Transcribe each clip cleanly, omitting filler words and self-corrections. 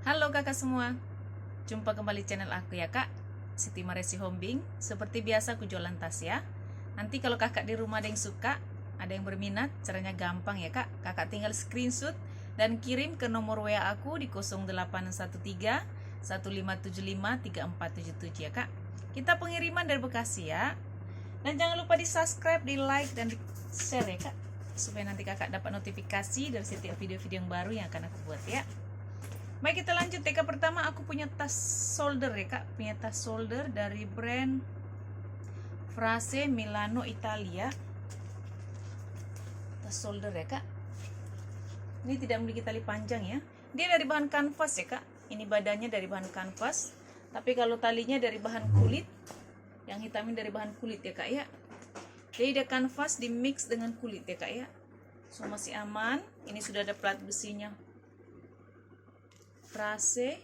Halo kakak semua, jumpa kembali channel aku ya kak, Siti Maresi Hombing. Seperti biasa aku jualan tas ya. Nanti kalau kakak di rumah ada yang suka, ada yang berminat, caranya gampang ya kak. Kakak tinggal screenshot dan kirim ke nomor WA aku di 0813 1575 3477 ya kak. Kita pengiriman dari Bekasi ya. Dan jangan lupa di subscribe, di like, dan di share ya kak, supaya nanti kakak dapat notifikasi dari setiap video-video yang baru yang akan aku buat ya. Baik, kita lanjut. TK pertama aku punya tas shoulder ya kak, punya tas shoulder dari brand Frase Milano Italia. Tas shoulder ya kak, ini tidak memiliki tali panjang ya. Dia dari bahan kanvas ya kak, ini badannya dari bahan kanvas, tapi kalau talinya dari bahan kulit, yang hitam ini dari bahan kulit ya kak ya. Jadi dia kanvas di mix dengan kulit ya kak ya. So masih aman. Ini sudah ada plat besinya, Frase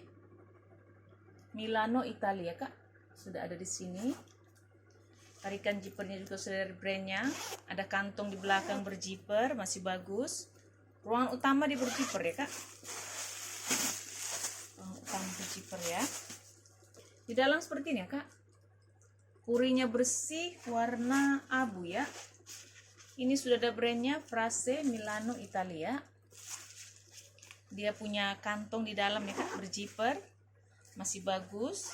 Milano Italia kak, sudah ada di sini. Tarikan zippernya juga sudah dari brandnya. Ada kantong di belakang berzipper, masih bagus. Ruangan utama di berzipper ya kak. Ruangan utama berzipper ya. Di dalam seperti ini ya kak. Kurinya bersih, warna abu ya. Ini sudah ada brandnya, Frase Milano Italia. Dia punya kantong di dalam ya kak, berzipper, masih bagus.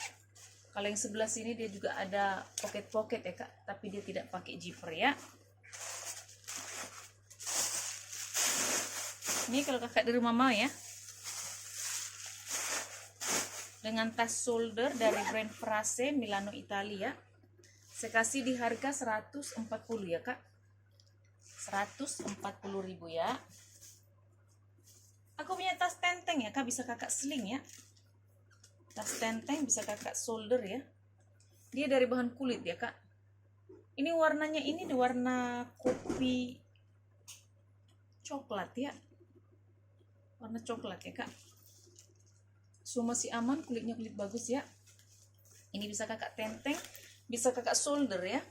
Kalau yang sebelah sini dia juga ada pocket ya kak, tapi dia tidak pakai zipper ya. Ini kalau kakak di rumah mau ya, dengan tas shoulder dari brand Frase Milano Italia, saya kasih di harga 140 ya kak, 140.000 ya. Aku punya tas tenteng ya kak, bisa kakak sling ya. Tas tenteng bisa kakak shoulder ya. Dia dari bahan kulit ya kak. Ini warnanya ini di warna kopi coklat ya. Warna coklat ya kak. So masih aman, kulitnya kulit bagus ya. Ini bisa kakak tenteng, bisa kakak shoulder ya.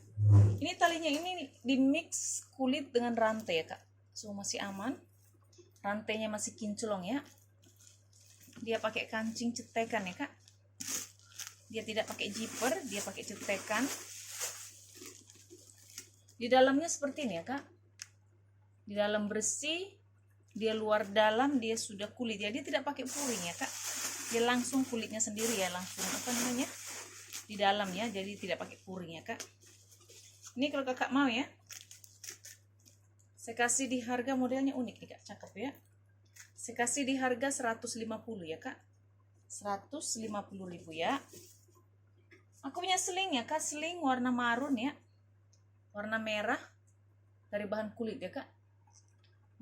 Ini talinya ini di mix kulit dengan rantai ya kak. So masih aman. Rantainya masih kinclong ya. Dia pakai kancing cetekan ya kak. Dia tidak pakai zipper, dia pakai cetekan. Di dalamnya seperti ini ya kak. Di dalam bersih, dia luar dalam, dia sudah kulit ya. Dia tidak pakai puring ya kak. Dia langsung kulitnya sendiri ya, langsung apa namanya, di dalam ya. Jadi tidak pakai puring ya kak. Ini kalau kakak mau ya, saya kasih di harga, modelnya unik nih kak, cakep ya. Saya kasih di harga 150 ya kak, 150.000 ya. Aku punya sling ya kak, sling warna marun ya, warna merah, dari bahan kulit ya kak.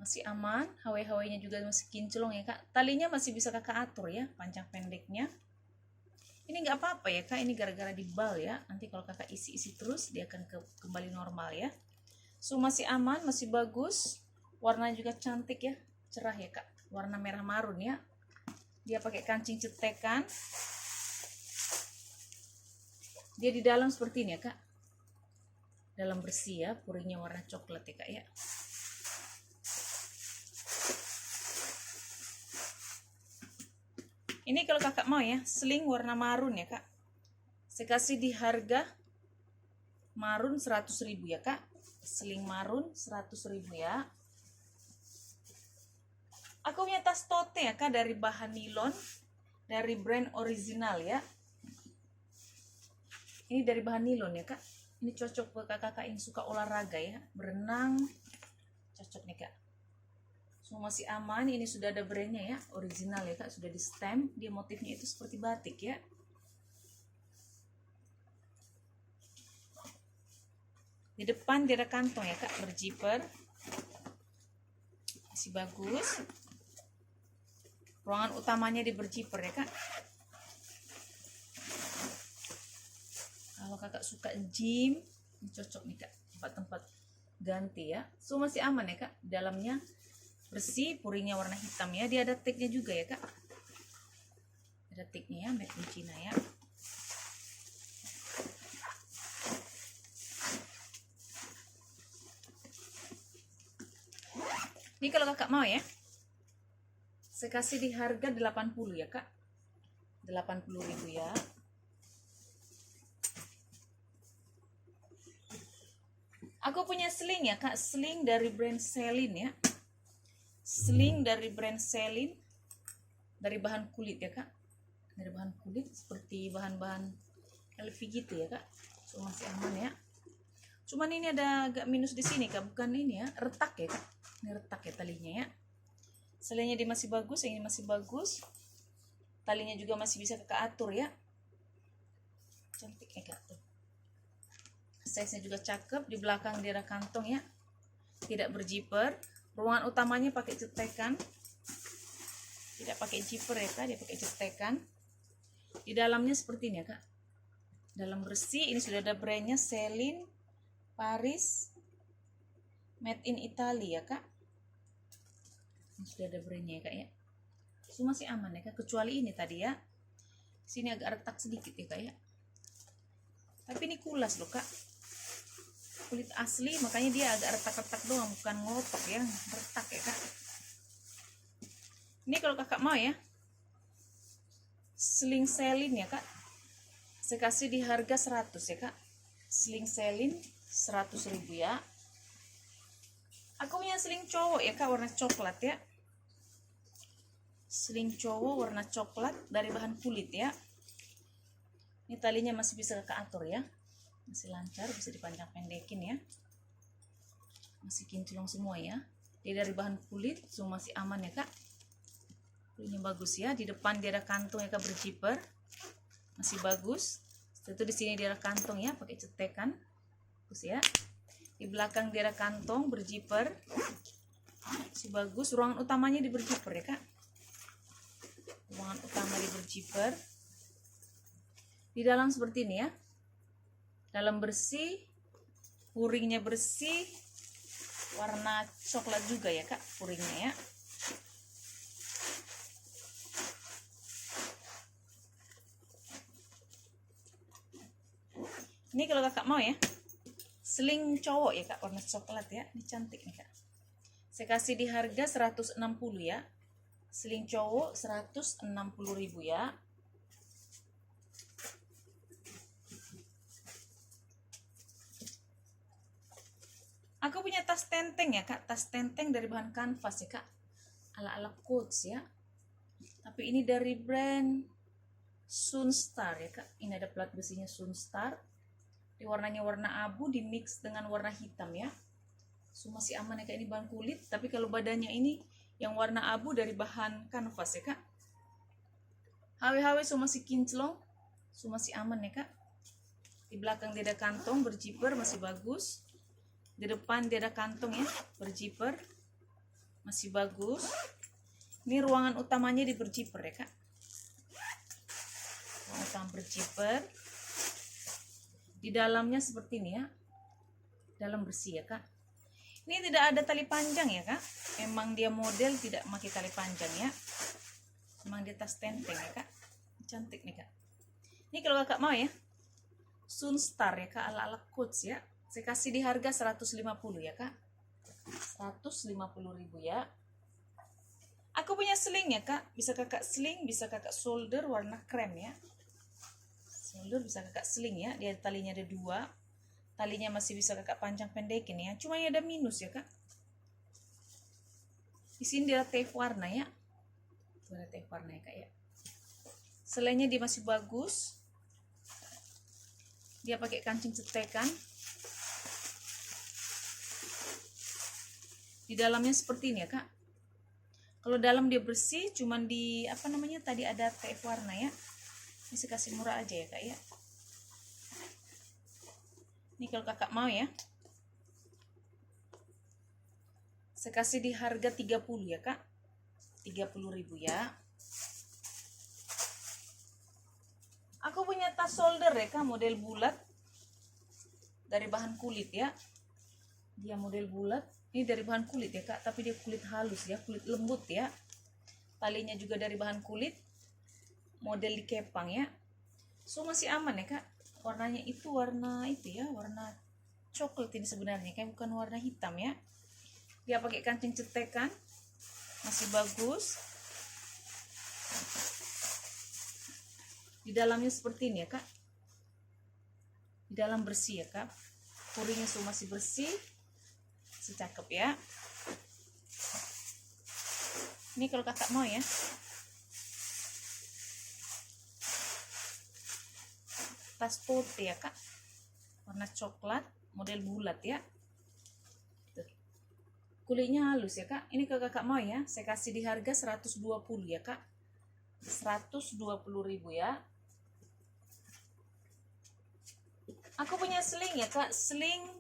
Masih aman, hawai-hawainya juga masih kinclong ya kak. Talinya masih bisa kakak atur ya, panjang pendeknya. Ini nggak apa-apa ya kak, ini gara-gara di bal ya. Nanti kalau kakak isi-isi terus, dia akan kembali normal ya. So masih aman, masih bagus. Warnanya juga cantik ya, cerah ya kak. Warna merah marun ya. Dia pakai kancing cetekan. Dia di dalam seperti ini ya kak. Dalam bersih ya, puringnya warna coklat ya kak ya. Ini kalau kakak mau ya, sling warna marun ya kak. Saya kasih di harga marun 100.000 ya kak. Sling marun 100.000 ya. Aku punya tas tote ya kak, dari bahan nilon, dari brand original ya. Ini dari bahan nilon ya kak. Ini cocok buat kakak-kakak yang suka olahraga ya, berenang, cocok nih kak. So masih aman. Ini sudah ada brandnya ya, original ya kak, sudah di stamp. Dia motifnya itu seperti batik ya. Di depan dia ada kantong ya kak, berzipper, masih bagus. Ruangan utamanya di berzipper ya kak. Kalau kakak suka gym, ini cocok nih kak, tempat-tempat ganti ya. So masih aman ya kak, dalamnya bersih, puringnya warna hitam ya. Dia ada tagnya juga ya kak, ada tagnya ya, made in China ya. Ini kalau kakak mau ya, saya kasih di harga 80 ya kak, 80.000 ya. Aku punya sling ya kak, sling dari brand Celine ya. Sling dari brand Celine, dari bahan kulit ya kak, dari bahan kulit seperti bahan-bahan LV gitu ya kak. So masih aman ya. Cuman ini ada agak minus di sini kak, bukan ini ya, retak ya kak. Ini retak ya talinya ya. Selainya dia masih bagus, yang ini masih bagus. Talinya juga masih bisa kakak atur ya. Cantik ya kak tuh. Size-nya juga cakep. Di belakang dia ada kantong ya, tidak berjiper. Ruangan utamanya pakai cetekan, tidak pakai zipper ya kak, dia pakai cetekan. Di dalamnya seperti ini ya kak, dalam bersih. Ini sudah ada brandnya Celine Paris, made in Italy ya kak. Ini sudah ada brandnya ya kak ya. Semua masih aman ya kak, kecuali ini tadi ya, sini agak retak sedikit ya kak ya. Tapi ini kulas loh kak, kulit asli, makanya dia agak retak-retak doang, bukan ngotok ya, retak ya kak. Ini kalau kakak mau ya, sling Celine ya kak, saya kasih di harga 100 ya kak. Sling Celine 100.000 ya. Aku punya sling cowok ya kak, warna coklat ya. Sling cowok warna coklat dari bahan kulit ya. Ini talinya masih bisa kakak atur ya, masih lancar, bisa dipanjang pendekin ya, masih kinclong semua ya. Dia dari bahan kulit, semua masih aman ya kak. Ini bagus ya. Di depan dia ada kantong ya kak, berjiper, masih bagus. Setelah itu di sini dia ada kantong ya, pakai cetekan, bagus ya. Di belakang dia ada kantong berjiper, masih bagus. Ruangan utamanya di berjiper ya kak, ruangan utama di berjiper. Di dalam seperti ini ya, dalam bersih, puringnya bersih, warna coklat juga ya kak puringnya ya. Ini kalau kakak mau ya, sling cowok ya kak, warna coklat ya. Ini cantik nih kak, saya kasih di harga 160 ya. Sling cowok 160.000 ya. Aku punya tas tenteng ya kak, tas tenteng dari bahan kanvas ya kak, ala-ala coach ya. Tapi ini dari brand Sunstar ya kak. Ini ada plat besinya Sunstar. Di warnanya warna abu di mix dengan warna hitam ya. So masih aman ya kak, ini bahan kulit. Tapi kalau badannya ini yang warna abu dari bahan kanvas ya kak. HW-HW so masih kinclong, so masih aman ya kak. Di belakang dia ada kantong berjiper, masih bagus. Di depan dia ada kantong ya, berjiper, masih bagus. Ini ruangan utamanya di berjiper ya kak, ruangan utama berjiper. Di dalamnya seperti ini ya, dalam bersih ya kak. Ini tidak ada tali panjang ya kak, emang dia model tidak pakai tali panjang ya. Emang dia tas tenteng ya kak, cantik nih kak. Ini kalau kakak mau ya, Sunstar ya kak, ala-ala coach ya. Saya kasih di harga 150 ya kak, 150.000 ya. Aku punya sling ya kak, bisa kakak sling, bisa kakak solder warna krem ya. Solder bisa kakak sling ya, dia talinya ada 2. Talinya masih bisa kakak panjang pendekin ya. Cuma ini ada minus ya kak, di sini dia ada tape warna ya, ada tape warna ya kak ya. Selainya dia masih bagus, dia pakai kancing cetekan. Di dalamnya seperti ini ya kak. Kalau dalam dia bersih, cuman di apa namanya tadi ada tape warna ya. Ini saya kasih murah aja ya kak ya. Ini kalau kakak mau ya, saya kasih di harga 30 ya kak, 30.000 ya. Aku punya tas solder ya kak, model bulat dari bahan kulit ya. Dia model bulat. Ini dari bahan kulit ya kak, tapi dia kulit halus ya, kulit lembut ya. Talinya juga dari bahan kulit, model dikepang ya. So masih aman ya kak. Warnanya itu warna itu ya, warna coklat ini sebenarnya, kayak bukan warna hitam ya. Dia pakai kancing cetekan, masih bagus. Di dalamnya seperti ini ya kak, di dalam bersih ya kak, puringnya semua masih bersih, secakep ya. Ini kalau kakak mau ya, tas tote ya kak, warna coklat, model bulat ya. Tuh. Kulitnya halus ya kak. Ini kalau kakak mau ya, saya kasih di harga 120 ya kak, 120.000 ya. Aku punya sling ya kak, sling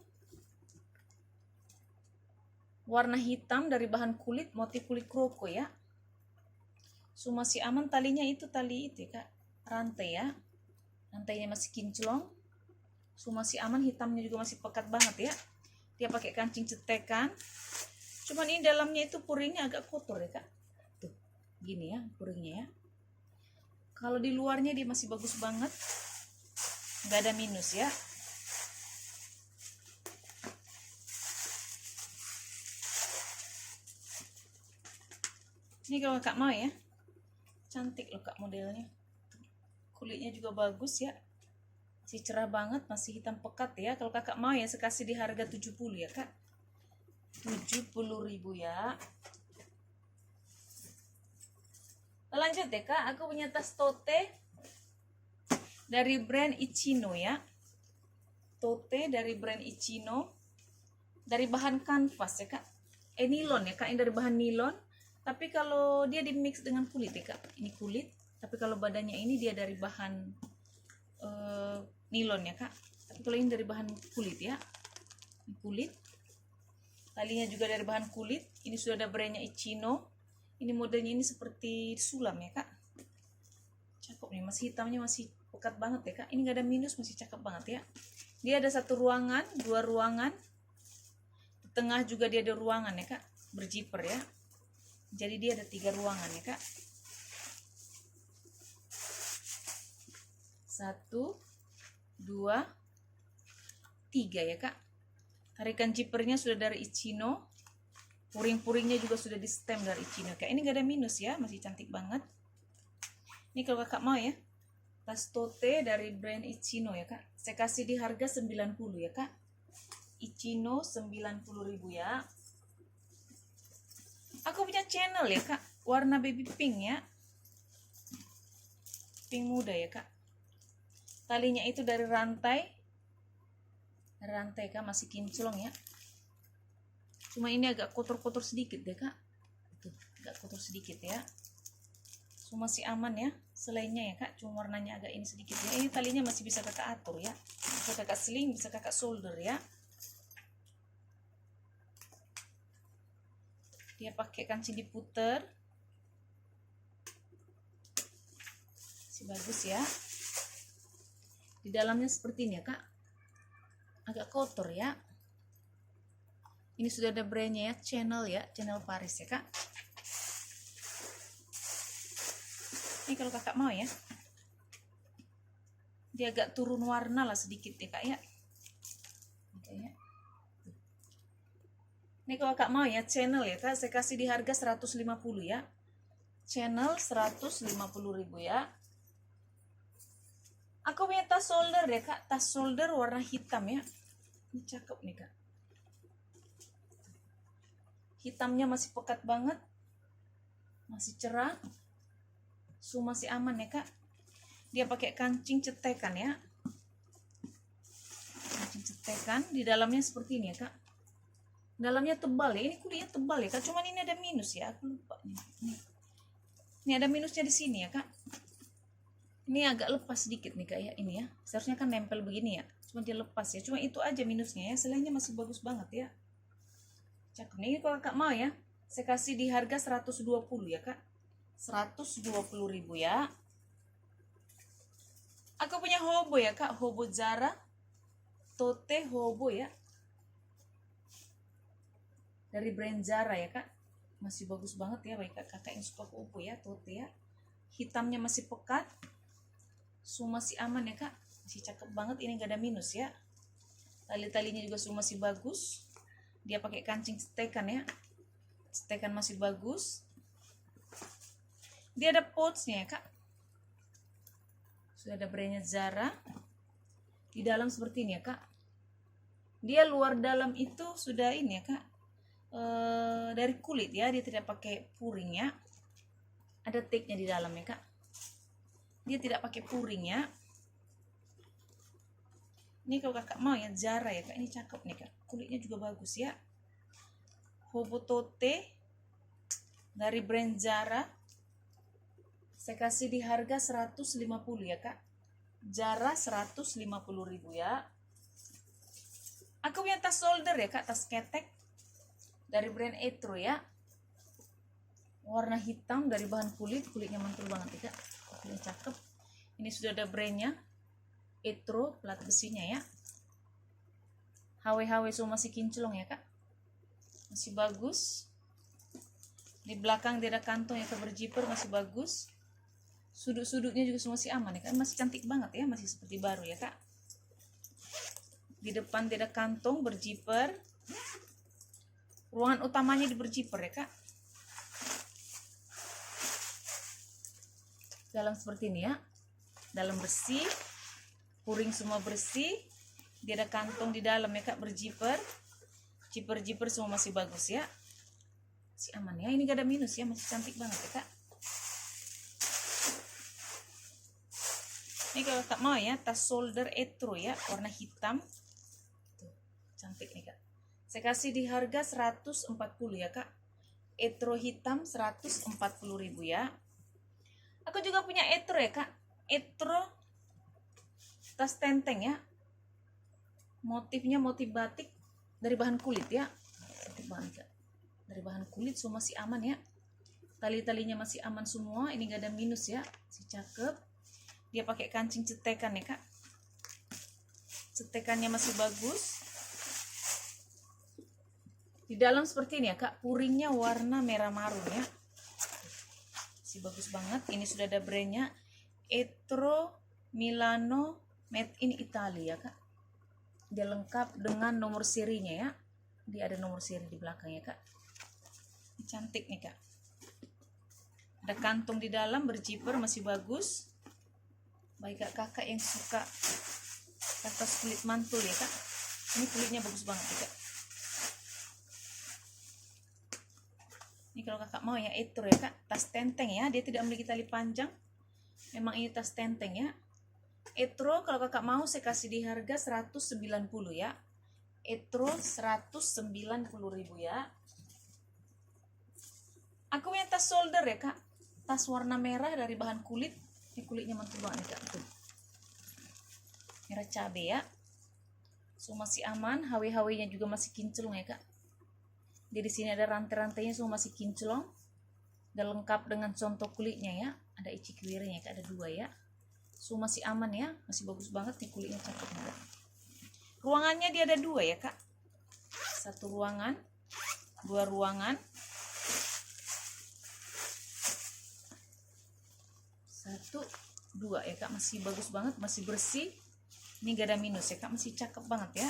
warna hitam dari bahan kulit, motif kulit kroko ya. So masih aman, talinya itu tali itu ya kak, rantai ya. Rantainya masih kinclong. So masih aman, hitamnya juga masih pekat banget ya. Dia pakai kancing cetekan. Cuman ini dalamnya itu puringnya agak kotor ya kak. Tuh, gini ya puringnya ya. Kalau di luarnya dia masih bagus banget, nggak ada minus ya. Ini kalau kakak mau ya, cantik loh kak modelnya. Kulitnya juga bagus ya, masih cerah banget, masih hitam pekat ya. Kalau kakak mau ya, saya kasih di harga 70 ya kak, 70.000 ya. Lanjut ya kak, aku punya tas tote dari brand Ichino ya. Tote dari brand Ichino, dari bahan kanvas ya kak, nilon ya kak, ini dari bahan nilon. Tapi kalau dia di mix dengan kulit ya kak, ini kulit. Tapi kalau badannya ini dia dari bahan nilon ya kak. Tapi kalau ini dari bahan kulit ya, ini kulit. Talinya juga dari bahan kulit. Ini sudah ada brandnya Ichino. Ini modelnya ini seperti sulam ya kak. Cakep nih, masih hitamnya masih pekat banget ya kak. Ini nggak ada minus, masih cakep banget ya. Dia ada satu ruangan, dua ruangan. Di tengah juga dia ada ruangan ya kak, berjiper ya. Jadi dia ada 3 ruangan ya kak. 1, 2, 3 ya kak. Tarikan jipernya sudah dari Ichino. Puring-puringnya juga sudah di stem dari Ichino kak. Ini gak ada minus ya, masih cantik banget. Ini kalau kakak mau ya, tas tote dari brand Ichino ya kak, saya kasih di harga 90 ya kak. Ichino 90.000 ya. Aku punya channel ya kak, warna baby pink ya, pink muda ya kak. Talinya itu dari rantai kak, masih kinclong ya. Cuma ini agak kotor-kotor sedikit deh kak, tuh agak kotor sedikit ya. Cuma masih aman ya, selainnya ya kak, cuma warnanya agak ini sedikit ya. Ini talinya masih bisa kakak atur ya, bisa kakak sling, bisa kakak solder ya. Dia pakai kancing diputer, masih bagus ya. Di dalamnya seperti ini ya kak, agak kotor ya. Ini sudah ada brandnya ya, Channel ya, Channel Paris ya kak. Ini kalau kakak mau ya, dia agak turun warna lah sedikit ya kak ya. Oke, ya. Ini kalau kakak mau ya, Channel ya kak, saya kasih di harga 150 ya. Channel 150.000 ya. Aku punya tas shoulder ya kak, tas shoulder warna hitam ya. Ini cakep nih kak. Hitamnya masih pekat banget, masih cerah, masih aman ya kak. Dia pakai kancing cetekan ya, kancing cetekan. Di dalamnya seperti ini ya kak. Dalamnya tebal ya, ini kulitnya tebal ya kak. Cuman ini ada minus ya, aku lupa nih. Ini ada minusnya di sini ya kak. Ini agak lepas sedikit nih kak ya, ini ya. Seharusnya kan nempel begini ya, cuma dia lepas ya. Cuma itu aja minusnya ya, selainnya masih bagus banget ya. Cakep nih. Kalau kakak mau ya, saya kasih di harga 120 ya kak, 120.000 ya. Aku punya hobo ya kak, hobo Zara, tote hobo ya, dari brand Zara ya kak. Masih bagus banget ya bagi kakak yang suka hobo ya, tote ya. Hitamnya masih pekat, masih aman ya kak, masih cakep banget. Ini gak ada minus ya. Tali-talinya juga masih bagus. Dia pakai kancing stekan ya, stekan masih bagus. Dia ada pouchnya ya kak, Sudah ada brandnya Zara. Di dalam seperti ini ya kak. Dia luar dalam itu sudah ini ya kak, dari kulit ya, dia tidak pakai puring ya. Ada tagnya di dalam ya kak. Dia tidak pakai puring ya. Ini kalau kakak mau ya Zara ya kak, ini cakep nih kak. Kulitnya juga bagus ya. Hobotote dari brand Zara. Saya kasih di harga 150 ya kak. Zara 150.000 ya. Aku punya tas shoulder ya kak, tas ketek dari brand Etro ya. Warna hitam dari bahan kulit, kulitnya mantul banget ya kak. Kulitnya cakep. Ini sudah ada brandnya Etro, plat besinya ya. HW semua masih kinclong ya kak. Masih bagus. Di belakang dia ada kantong yang berjiper, masih bagus. Sudut-sudutnya juga semua masih aman ya kak. Masih cantik banget ya, masih seperti baru ya kak. Di depan dia ada kantong berjiper. Ruangan utamanya di berjiper ya kak. Dalam seperti ini ya. Dalam bersih. Puring semua bersih. Dia ada kantong di dalam ya kak, berjiper. Jiper-jiper semua masih bagus ya. Masih aman ya. Ini gak ada minus ya, masih cantik banget ya kak. Ini kalau tak mau ya, tas shoulder Etro ya, warna hitam. Tuh, cantik nih kak. Saya kasih di harga 140 ya kak. Etro hitam 140.000 ya. Aku juga punya Etro ya kak. Etro tas tenteng ya. Motifnya motif batik dari bahan kulit ya. Cantik banget kak. Dari bahan kulit semua masih aman ya. Tali-talinya masih aman semua. Ini gak ada minus ya. Si cakep. Dia pakai kancing cetekan ya kak. Cetekannya masih bagus. Di dalam seperti ini ya kak. Puringnya warna merah marun ya. Masih bagus banget. Ini sudah ada brandnya Etro Milano Made in Italy ya kak. Dia lengkap dengan nomor serinya ya. Dia ada nomor seri di belakang ya kak. Ini cantik nih kak. Ada kantong di dalam berjiper, masih bagus. Baik kakak yang suka tas kulit mantul ya kak. Ini kulitnya bagus banget ya kak. Ini kalau kakak mau ya Etro ya kak. Tas tenteng ya. Dia tidak memiliki tali panjang. Memang ini tas tenteng ya. Etro kalau kakak mau saya kasih di harga 190 ya. Etro 190.000 ya. Aku punya tas shoulder ya kak. Tas warna merah dari bahan kulit. Ini kulitnya mantul banget nih kak. Tuh. Merah cabe ya. So masih aman. HW-nya juga masih kinclong ya kak. Jadi di sini ada rantai-rantainya semua masih kinclong. Dan lengkap dengan contoh kulitnya ya. Ada ichikwirnya ya kak. Ada 2 ya. So masih aman ya. Masih bagus banget nih kulitnya, cakep banget. Ruangannya dia ada 2 ya kak. 1 ruangan. 2 ruangan. 1, 2 ya kak. Masih bagus banget, masih bersih. Ini gak ada minus ya kak, masih cakep banget ya.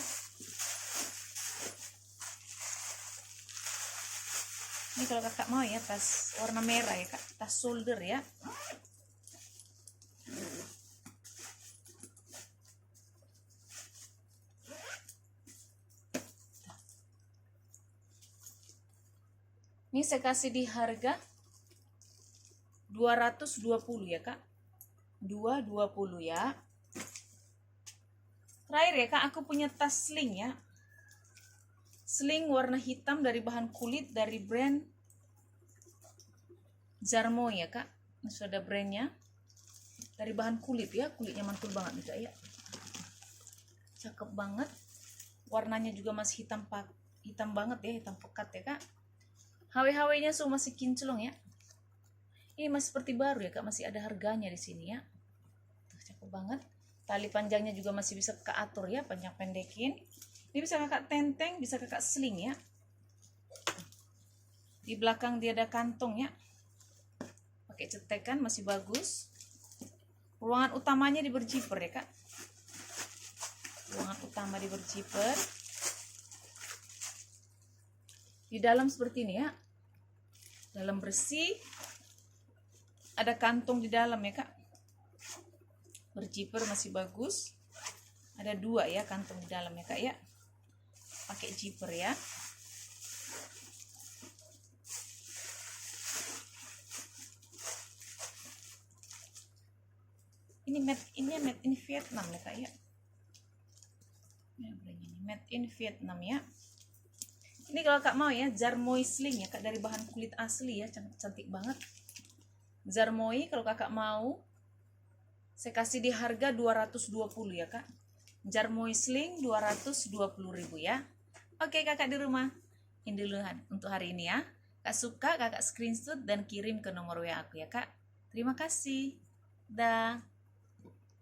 Ini kalau kakak mau ya tas warna merah ya kak, tas shoulder ya. Ini saya kasih di harga 220 ya kak. 220 ya. Terakhir ya kak, aku punya tas sling ya. Sling warna hitam dari bahan kulit dari brand Zarmo ya kak. Ini sudah ada brandnya. Dari bahan kulit ya, kulitnya mantul banget nih kak ya. Cakep banget. Warnanya juga masih hitam banget ya, hitam pekat ya kak. HW-nya semua masih kinclong ya. Ini masih seperti baru ya kak, masih ada harganya di sini ya. Tuh, cakep banget. Tali panjangnya juga masih bisa kakak atur ya, panjang pendekin. Ini bisa kakak tenteng, bisa kakak sling ya. Di belakang dia ada kantong ya. Pakai cetekan masih bagus. Ruangan utamanya di berjiper ya kak. Ruangan utama di berjiper. Di dalam seperti ini ya. Dalam bersih. Ada kantong di dalam ya kak. Berjiper masih bagus. Ada 2 ya kantong di dalam ya kak ya. Pakai zipper ya. Ini made in Vietnam ya kak ya. Made in Vietnam ya. Ini kalau kak mau ya, Zarmoi sling ya kak, dari bahan kulit asli ya, cantik banget. Zarmoi kalau kakak mau, saya kasih di harga 220 ya kak. Zarmoi sling 220.000 ya. Oke kakak di rumah, ini dulu untuk hari ini ya. Kak suka kakak screenshot dan kirim ke nomor WA aku ya kak. Terima kasih. Dah.